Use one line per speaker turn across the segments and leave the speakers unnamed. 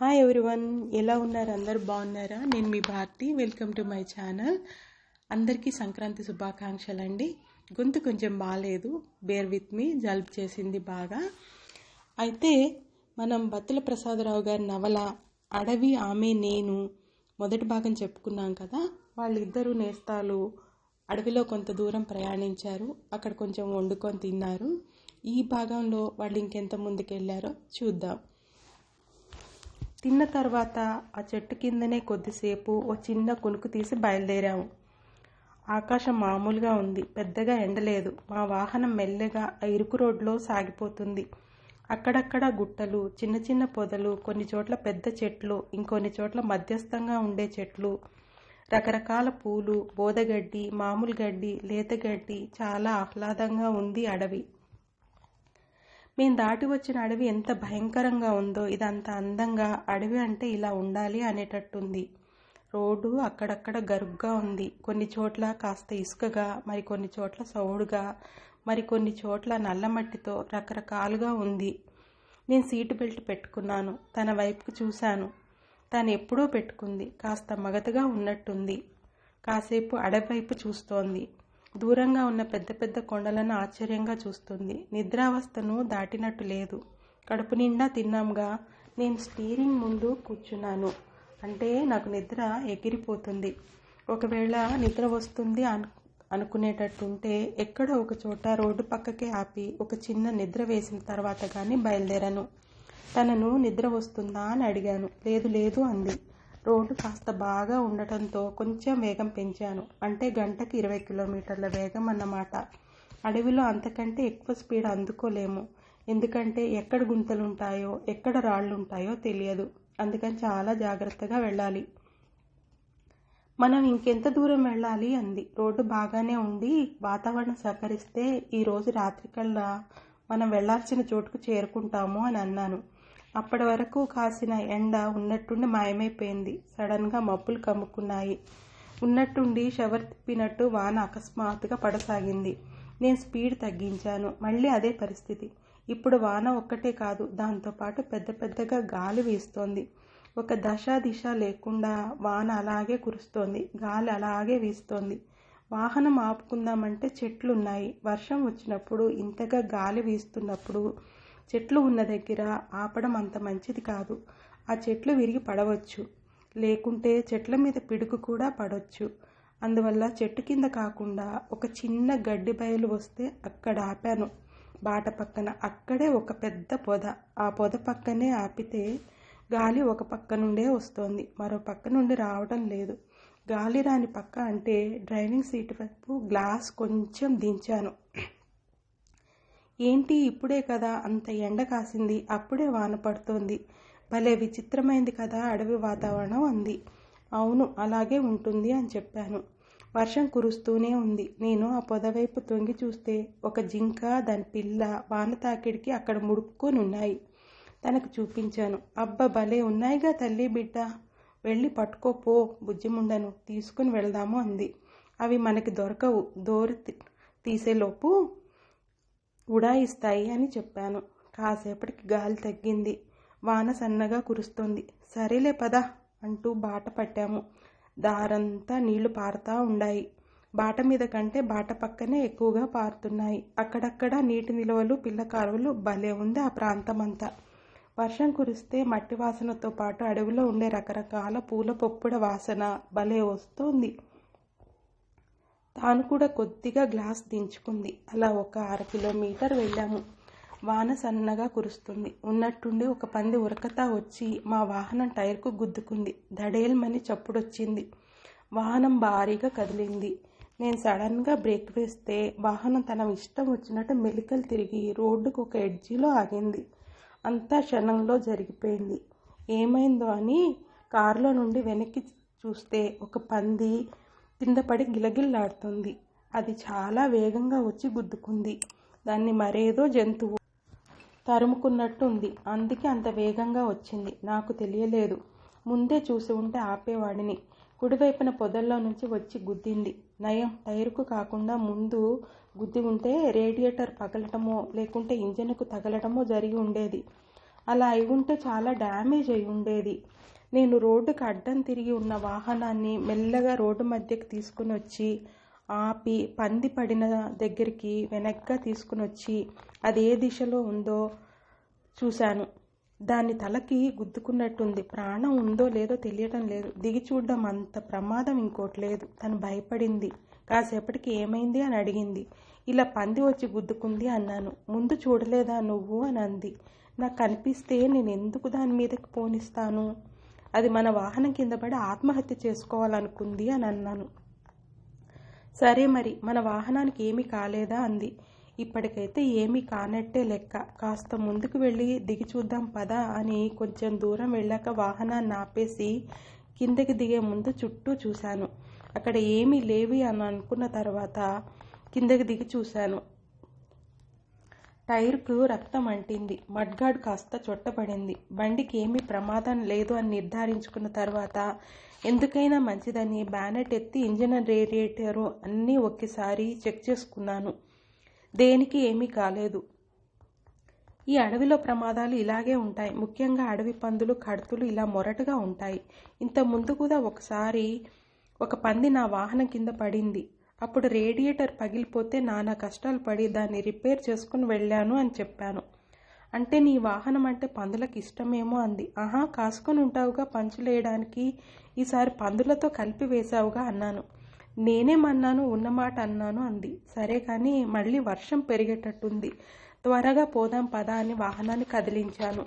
Hi everyone, ఎలా ఉన్నారు? అందరు బాగున్నారా? నేను మీ Bharathi. Welcome to my channel. అందరికీ సంక్రాంతి శుభాకాంక్షలు అండి. గొంతు కొంచెం బాగాలేదు, బేర్ విత్ మీ. జలుబు చేసింది బాగా. అయితే మనం బత్తుల ప్రసాదరావు గారి నవల అడవి ఆమె నేను మొదటి భాగం చెప్పుకున్నాం కదా. వాళ్ళిద్దరూ నేస్తాలు అడవిలో కొంత దూరం ప్రయాణించారు. అక్కడ కొంచెం వండుకొని తిన్నారు. ఈ భాగంలో వాళ్ళు ఇంకెంత ముందుకెళ్ళారో చూద్దాం. తిన్న తర్వాత ఆ చెట్టు కిందనే కొద్దిసేపు ఓ చిన్న కునుకు తీసి బయలుదేరాము. ఆకాశం మామూలుగా ఉంది, పెద్దగా ఎండలేదు. మా వాహనం మెల్లగా ఆ ఇరుకు రోడ్లో సాగిపోతుంది. అక్కడక్కడ గుట్టలు, చిన్న చిన్న పొదలు, కొన్ని చోట్ల పెద్ద చెట్లు, ఇంకొన్ని చోట్ల మధ్యస్థంగా ఉండే చెట్లు, రకరకాల పూలు, బోదగడ్డి, మామూలు గడ్డి, లేతగడ్డి. చాలా ఆహ్లాదంగా ఉంది అడవి. మేము దాటి వచ్చిన అడవి ఎంత భయంకరంగా ఉందో, ఇదంత అందంగా అడవి అంటే ఇలా ఉండాలి అనేటట్టుంది. రోడ్డు అక్కడక్కడ గరుగ్గా ఉంది. కొన్ని చోట్ల కాస్త ఇసుకగా, మరికొన్ని చోట్ల సౌడుగా, మరికొన్ని చోట్ల నల్లమట్టితో రకరకాలుగా ఉంది. నేను సీటు బెల్ట్ పెట్టుకున్నాను. తన వైపుకు చూశాను. తను ఎప్పుడో పెట్టుకుంది. కాస్త మగతగా ఉన్నట్టుంది. కాసేపు అడవి వైపు చూస్తోంది. దూరంగా ఉన్న పెద్ద పెద్ద కొండలను ఆశ్చర్యంగా చూస్తుంది. నిద్రావస్థను దాటినట్టు లేదు. కడుపు నిండా తిన్నాంగా. నేను స్టీరింగ్ ముందు కూర్చున్నాను. అంటే నాకు నిద్ర ఎగిరిపోతుంది. ఒకవేళ నిద్ర వస్తుంది అనుకునేటట్టుంటే ఎక్కడో ఒక చోట రోడ్డు పక్కకే ఆపి ఒక చిన్న నిద్ర వేసిన తర్వాత కానీ బయలుదేరాను. తనను నిద్ర వస్తుందా అని అడిగాను. లేదు లేదు అంది. రోడ్డు కాస్త బాగా ఉండటంతో కొంచెం వేగం పెంచాను. అంటే గంటకి 20 కిలోమీటర్ల వేగం అన్నమాట. అడవిలో అంతకంటే ఎక్కువ స్పీడ్ అందుకోలేము. ఎందుకంటే ఎక్కడ గుంతలుంటాయో, ఎక్కడ రాళ్లుంటాయో తెలియదు. అందుకని చాలా జాగ్రత్తగా వెళ్ళాలి. మనం ఇంకెంత దూరం వెళ్ళాలి అంది. రోడ్డు బాగానే ఉండి వాతావరణం సహకరిస్తే ఈరోజు రాత్రికల్లా మనం వెళ్లాల్సిన చోటుకు చేరుకుంటాము అని అన్నాను. అప్పటి వరకు కాసిన ఎండ ఉన్నట్టుండి మాయమైపోయింది. సడన్గా మబ్బులు కమ్ముకున్నాయి. ఉన్నట్టుండి షవర్ తిప్పినట్టు వాన అకస్మాత్తుగా పడసాగింది. నేను స్పీడ్ తగ్గించాను. మళ్ళీ అదే పరిస్థితి. ఇప్పుడు వాన ఒక్కటే కాదు, దాంతోపాటు పెద్ద పెద్దగా గాలి వీస్తోంది. ఒక దశ దిశ లేకుండా వాన అలాగే కురుస్తోంది. గాలి అలాగే వీస్తోంది. వాహనం ఆపుకుందామంటే చెట్లున్నాయి. వర్షం వచ్చినప్పుడు, ఇంతగా గాలి వీస్తున్నప్పుడు చెట్లు ఉన్న దగ్గర ఆపడం అంత మంచిది కాదు. ఆ చెట్లు విరిగి పడవచ్చు. లేకుంటే చెట్ల మీద పిడుగు కూడా పడవచ్చు. అందువల్ల చెట్టు కింద కాకుండా ఒక చిన్న గడ్డి బయలు వస్తే అక్కడ ఆపాను. బాట పక్కన. అక్కడే ఒక పెద్ద పొద. ఆ పొద పక్కనే ఆపితే గాలి ఒక పక్క నుండే వస్తోంది, మరో పక్క నుండి రావడం లేదు. గాలి రాని పక్క అంటే డ్రైవింగ్ సీటు వైపు గ్లాస్ కొంచెం దించాను. ఏంటి ఇప్పుడే కదా అంత ఎండ కాసింది, అప్పుడే వాన పడుతోంది. భలే విచిత్రమైంది కదా అడవి వాతావరణం అంది. అవును, అలాగే ఉంటుంది అని చెప్పాను. వర్షం కురుస్తూనే ఉంది. నేను ఆ పొదవైపు తొంగి చూస్తే ఒక జింక, దాని పిల్ల వాన తాకిడికి అక్కడ ముడుక్కొని ఉన్నాయి. తనకు చూపించాను. అబ్బ, భలే ఉన్నాయిగా తల్లి బిడ్డ. వెళ్ళి పట్టుకోపో, బుజ్జిముండను తీసుకుని వెళ్దాము అంది. అవి మనకి దొరకవు, దోరి తీసేలోపు ఉడాయిస్తాయి అని చెప్పాను. కాసేపటికి గాలి తగ్గింది. వాన సన్నగా కురుస్తోంది. సరేలే పద అంటూ బాట పట్టాము. దారంతా నీళ్లు పారుతా ఉండాయి. బాట మీద కంటే బాట పక్కనే ఎక్కువగా పారుతున్నాయి. అక్కడక్కడ నీటి నిల్వలు, పిల్ల కాలువలు. భలే ఉంది ఆ ప్రాంతమంతా. వర్షం కురిస్తే మట్టి వాసనతో పాటు అడవిలో ఉండే రకరకాల పూల పొప్పుడ వాసన భలే వస్తోంది. తాను కూడా కొద్దిగా గ్లాస్ దించుకుంది. అలా ఒక 1/2 కిలోమీటర్ వెళ్ళాము. వాన సన్నగా కురుస్తుంది. ఉన్నట్టుండి ఒక పంది ఉరకతా వచ్చి మా వాహనం టైర్కు గుద్దుకుంది. దడేల్మని చప్పుడొచ్చింది. వాహనం భారీగా కదిలింది. నేను సడన్గా బ్రేక్ వేస్తే వాహనం తన ఇష్టం వచ్చినట్టు మెలికలు తిరిగి రోడ్డుకు ఒక ఎడ్జిలో ఆగింది. అంతా క్షణంలో జరిగిపోయింది. ఏమైందో అని కారులో నుండి వెనక్కి చూస్తే ఒక పంది కింద పడి గిలగిల్లాడుతుంది. అది చాలా వేగంగా వచ్చి గుద్దుకుంది. దాన్ని మరేదో జంతువు తరుముకున్నట్టు ఉంది. అందుకే అంత వేగంగా వచ్చింది. నాకు తెలియలేదు. ముందే చూసి ఉంటే ఆపేవాడిని. కుడివైపున పొదల్లో నుంచి వచ్చి గుద్దింది. నయం, టైరుకు కాకుండా ముందు గుద్ది ఉంటే రేడియేటర్ పగలటమో లేకుంటే ఇంజన్కు తగలటమో జరిగి ఉండేది. అలా అయి ఉంటే చాలా డ్యామేజ్ అయి ఉండేది. నేను రోడ్డుకి అడ్డం తిరిగి ఉన్న వాహనాన్ని మెల్లగా రోడ్డు మధ్యకి తీసుకుని వచ్చి ఆపి పంది పడిన దగ్గరికి వెనక్గా తీసుకుని వచ్చి అది ఏ దిశలో ఉందో చూశాను. దాని తలకి గుద్దుకున్నట్టుంది. ప్రాణం ఉందో లేదో తెలియటం లేదు. దిగి చూడడం అంత ప్రమాదం ఇంకోటి లేదు. తను భయపడింది. కాసేపటికి ఏమైంది అని అడిగింది. ఇలా పంది వచ్చి గుద్దుకుంది అన్నాను. ముందు చూడలేదా నువ్వు అని అంది. నాకు కనిపిస్తే నేను ఎందుకు దాని మీదకి పోనిస్తాను? అది మన వాహనం కింద పడి ఆత్మహత్య చేసుకోవాలనుకుంది అని అన్నాను. సరే మరి మన వాహనానికి ఏమీ కాలేదా అంది. ఇప్పటికైతే ఏమీ కానట్టే లెక్క. కాస్త ముందుకు వెళ్ళి దిగి చూద్దాం పదా అని కొంచెం దూరం వెళ్ళాక వాహనాన్ని ఆపేసి కిందకి దిగే ముందు చుట్టూ చూశాను. అక్కడ ఏమీ లేవి అని అనుకున్న తర్వాత కిందకి దిగి చూశాను. టైర్కు రక్తం అంటింది. మడ్గార్డ్ కాస్త చొట్టపడింది. బండికి ఏమీ ప్రమాదం లేదు అని నిర్ధారించుకున్న తర్వాత ఎందుకైనా మంచిదని బ్యానెట్ ఎత్తి ఇంజిన్ రేడియేటరు అన్నీ ఒకేసారి చెక్ చేసుకున్నాను. దేనికి ఏమీ కాలేదు. ఈ అడవిలో ప్రమాదాలు ఇలాగే ఉంటాయి. ముఖ్యంగా అడవి పందులు, కడుతులు ఇలా మొరటుగా ఉంటాయి. ఇంత ముందు కూడా ఒకసారి ఒక పంది నా వాహనం కింద పడింది. అప్పుడు రేడియేటర్ పగిలిపోతే నానా కష్టాలు పడి దాన్ని రిపేర్ చేసుకుని వెళ్ళాను అని చెప్పాను. అంటే నీ వాహనం అంటే పందులకు ఇష్టమేమో అంది. ఆహా, కాసుకొని ఉంటావుగా పంచులేయడానికి, ఈసారి పందులతో కలిపి వేశావుగా అన్నాను. నేనేమన్నాను, ఉన్నమాట అన్నాను అంది. సరే కానీ మళ్ళీ వర్షం పెరిగేటట్టుంది, త్వరగా పోదాం పదా అని వాహనాన్ని కదిలించాను.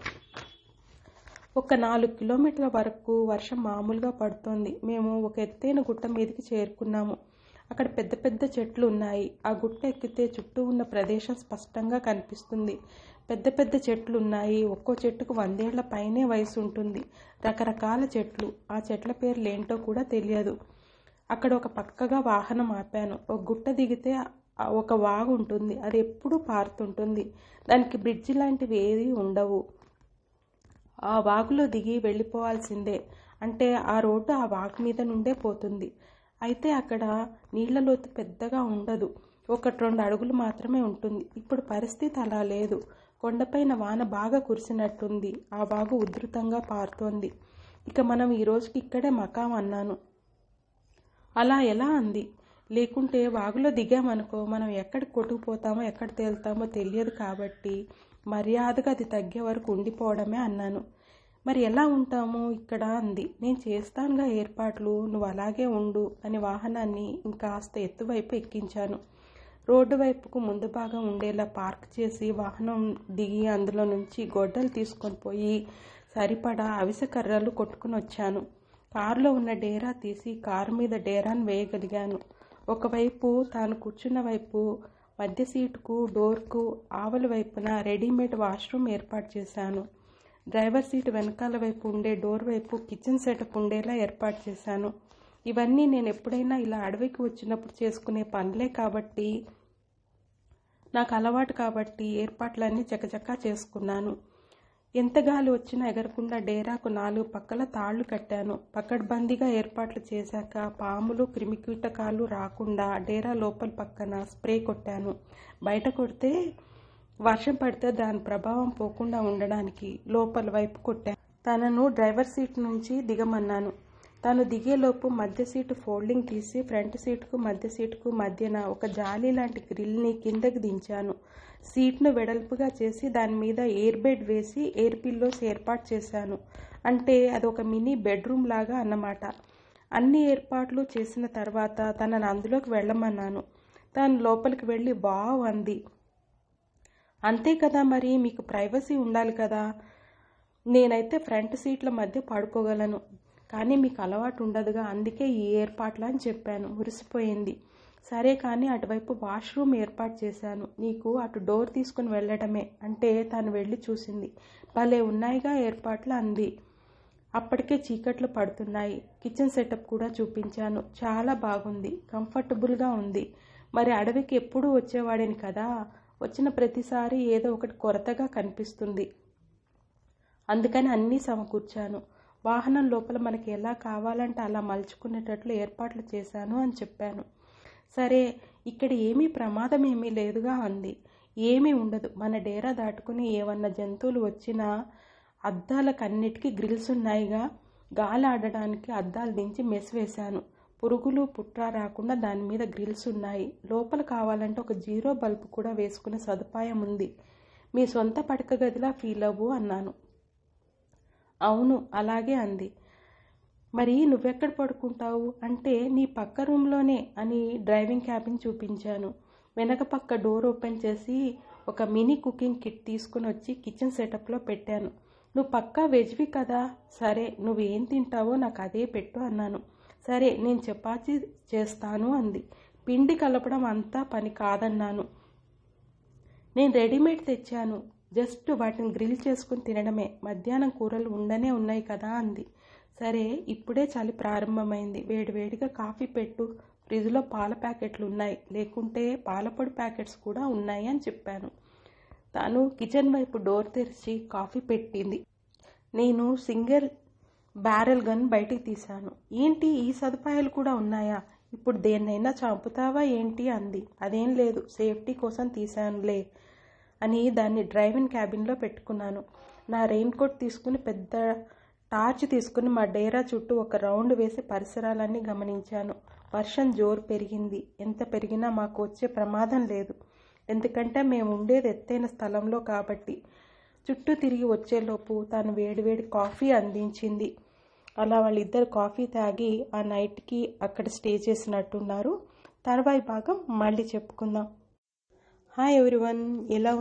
ఒక 4 కిలోమీటర్ల వరకు వర్షం మామూలుగా పడుతోంది. మేము ఒక ఎత్తైన గుట్ట మీదకి చేరుకున్నాము. అక్కడ పెద్ద పెద్ద చెట్లు ఉన్నాయి. ఆ గుట్ట ఎక్కితే చుట్టూ ఉన్న ప్రదేశం స్పష్టంగా కనిపిస్తుంది. పెద్ద పెద్ద చెట్లు ఉన్నాయి. ఒక్కో చెట్టుకు 100 ఏళ్ల పైనే వయసు ఉంటుంది. రకరకాల చెట్లు. ఆ చెట్ల పేర్లు ఏంటో కూడా తెలియదు. అక్కడ ఒక పక్కగా వాహనం ఆపాను. ఒక గుట్ట దిగితే ఒక వాగు ఉంటుంది. అది ఎప్పుడూ పారుతుంటుంది. దానికి బ్రిడ్జి లాంటివి ఏవి ఉండవు. ఆ వాగులో దిగి వెళ్ళిపోవాల్సిందే. అంటే ఆ రోడ్డు ఆ వాగు మీద నుండే పోతుంది. అయితే అక్కడ నీళ్ల లోతు పెద్దగా ఉండదు. 1-2 అడుగులు మాత్రమే ఉంటుంది. ఇప్పుడు పరిస్థితి అలా లేదు. కొండపైన వాన బాగా కురిసినట్టుంది. ఆ వాగు ఉధృతంగా పారుతోంది. ఇక మనం ఈ రోజుకి ఇక్కడే మకాం అన్నాను. అలా ఎలా అంది. లేకుంటే వాగులో దిగామనుకో మనం ఎక్కడికి కొట్టుకుపోతామో ఎక్కడ తేలుతామో తెలియదు కాబట్టి మర్యాదగా అది తగ్గే వరకు ఉండిపోవడమే అన్నాను. మరి ఎలా ఉంటాము ఇక్కడ అంది. నేను చేస్తానుగా ఏర్పాట్లు, నువ్వు అలాగే ఉండు అని వాహనాన్ని ఇంకాస్త ఎత్తువైపు ఎక్కించాను. రోడ్డు వైపుకు ముందు భాగం ఉండేలా పార్క్ చేసి వాహనం దిగి అందులో నుంచి గొడ్డలు తీసుకొని పోయి సరిపడా అవిసె కర్రలు కొట్టుకుని వచ్చాను. కారులో ఉన్న డేరా తీసి కారు మీద డేరాను వేయగలిగాను. ఒకవైపు తాను కూర్చున్న వైపు మధ్య సీటుకు డోర్కు ఆవల వైపున రెడీమేడ్ వాష్రూమ్ ఏర్పాటు చేశాను. డ్రైవర్ సీటు వెనకాల వైపు ఉండే డోర్ వైపు కిచెన్ సెటప్ ఉండేలా ఏర్పాటు చేశాను. ఇవన్నీ నేను ఎప్పుడైనా ఇలా అడవికి వచ్చినప్పుడు చేసుకునే పనులే కాబట్టి, నాకు అలవాటు కాబట్టి ఏర్పాట్లన్నీ చకచకా చేసుకున్నాను. ఎంత గాలి వచ్చినా ఎగరకుండా డేరాకు 4 పక్కల తాళ్లు కట్టాను. పకడ్బందీగా ఏర్పాట్లు చేశాక పాములు, క్రిమికీటకాలు రాకుండా డేరా లోపల పక్కన స్ప్రే కొట్టాను. బయట కొడితే వర్షం పడితే దాని ప్రభావం పోకుండా ఉండడానికి లోపల వైపు కొట్టాను. తనను డ్రైవర్ సీట్ నుంచి దిగమన్నాను. తాను దిగేలోపు మధ్య సీటు ఫోల్డింగ్ తీసి ఫ్రంట్ సీటుకు మధ్య సీటుకు మధ్యన ఒక జాలీ లాంటి గ్రిల్ని కిందకి దించాను. సీట్ను వెడల్పుగా చేసి దాని మీద ఎయిర్ బెడ్ వేసి ఎయిర్ పిల్లోస్ ఏర్పాటు చేశాను. అంటే అదొక మినీ బెడ్రూమ్ లాగా అన్నమాట. అన్ని ఏర్పాట్లు చేసిన తర్వాత తనను అందులోకి వెళ్ళమన్నాను. తను లోపలికి వెళ్ళి వావ్ అంది. అంతే కదా, మరి మీకు ప్రైవసీ ఉండాలి కదా. నేనైతే ఫ్రంట్ సీట్ల మధ్య పడుకోగలను, కానీ మీకు అలవాటు ఉండదుగా, అందుకే ఈ ఏర్పాట్లు అని చెప్పాను. మురిసిపోయింది. సరే కానీ అటువైపు వాష్రూమ్ ఏర్పాటు చేశాను. నీకు అటు డోర్ తీసుకుని వెళ్ళడమే అంటే తాను వెళ్ళి చూసింది. భలే ఉన్నాయిగా ఏర్పాట్లు అంది. అప్పటికే చీకట్లు పడుతున్నాయి. కిచెన్ సెటప్ కూడా చూపించాను. చాలా బాగుంది, కంఫర్టబుల్గా ఉంది. మరి అడవికి ఎప్పుడూ వచ్చేవాడిని కదా, వచ్చిన ప్రతిసారి ఏదో ఒకటి కొరతగా కనిపిస్తుంది. అందుకని అన్నీ సమకూర్చాను. వాహనం లోపల మనకి ఎలా కావాలంటే అలా మలుచుకునేటట్లు ఏర్పాట్లు చేశాను అని చెప్పాను. సరే, ఇక్కడ ఏమీ ప్రమాదం ఏమీ లేదుగా అంది. ఏమీ ఉండదు. మన డేరా దాటుకుని ఏమన్నా జంతువులు వచ్చినా అద్దాలకన్నిటికీ గ్రిల్స్ ఉన్నాయిగా, గాలి ఆడడానికి అద్దాలు దించి మెస్ వేశాను. పురుగులు పుట్ర రాకుండా దాని మీద గ్రిల్స్ ఉన్నాయి. లోపల కావాలంటే ఒక 0 బల్బు కూడా వేసుకునే సదుపాయం ఉంది. మీ సొంత పడక గదిలా ఫీల్ అవ్వు అన్నాను. అవును అలాగే అంది. మరి నువ్వెక్కడ పడుకుంటావు అంటే నీ పక్క రూమ్లోనే అని డ్రైవింగ్ క్యాబిన్ చూపించాను. వెనక పక్క డోర్ ఓపెన్ చేసి ఒక మినీ కుకింగ్ కిట్ తీసుకుని వచ్చి కిచెన్ సెటప్లో పెట్టాను. నువ్వు పక్కా వెజ్వి కదా, సరే నువ్వేం తింటావో నాకు అదే పెట్టు అన్నాను. సరే నేను చపాతీ చేస్తాను అంది. పిండి కలపడం అంతా పని కాదన్నాను. నేను రెడీమేడ్ తెచ్చాను, జస్ట్ వాటిని గ్రిల్ చేసుకుని తినడమే, మధ్యాహ్నం కూరలు ఉండనే ఉన్నాయి కదా అంది. సరే ఇప్పుడే చలి ప్రారంభమైంది, వేడివేడిగా కాఫీ పెట్టు, ఫ్రిడ్జ్లో పాల ప్యాకెట్లు ఉన్నాయి, లేకుంటే పాలపొడి ప్యాకెట్స్ కూడా ఉన్నాయి అని చెప్పాను. తాను కిచెన్ వైపు డోర్ తెరిచి కాఫీ పెట్టింది. నేను సింగిల్ బ్యారెల్ గన్ బయటికి తీశాను. ఏంటి ఈ సదుపాయాలు కూడా ఉన్నాయా, ఇప్పుడు దేన్నైనా చంపుతావా ఏంటి అంది. అదేం లేదు, సేఫ్టీ కోసం తీశానులే అని దాన్ని డ్రైవింగ్ క్యాబిన్లో పెట్టుకున్నాను. నా రెయిన్ కోట్ తీసుకుని పెద్ద టార్చ్ తీసుకుని మా డేరా చుట్టూ ఒక రౌండ్ వేసి పరిసరాలన్నీ గమనించాను. వర్షం జోరు పెరిగింది. ఎంత పెరిగినా మాకు వచ్చే ప్రమాదం లేదు, ఎందుకంటే మేము ఉండేది ఎత్తైన స్థలంలో కాబట్టి. చుట్టూ తిరిగి వచ్చేలోపు తాను వేడివేడి కాఫీ అందించింది. అలా వాళ్ళిద్దరు కాఫీ తాగి ఆ నైట్కి అక్కడ స్టే చేసినట్టున్నారు. తర్వాయి భాగం మళ్ళీ చెప్పుకుందాం. హాయ్ ఎవ్రీవన్, ఎలా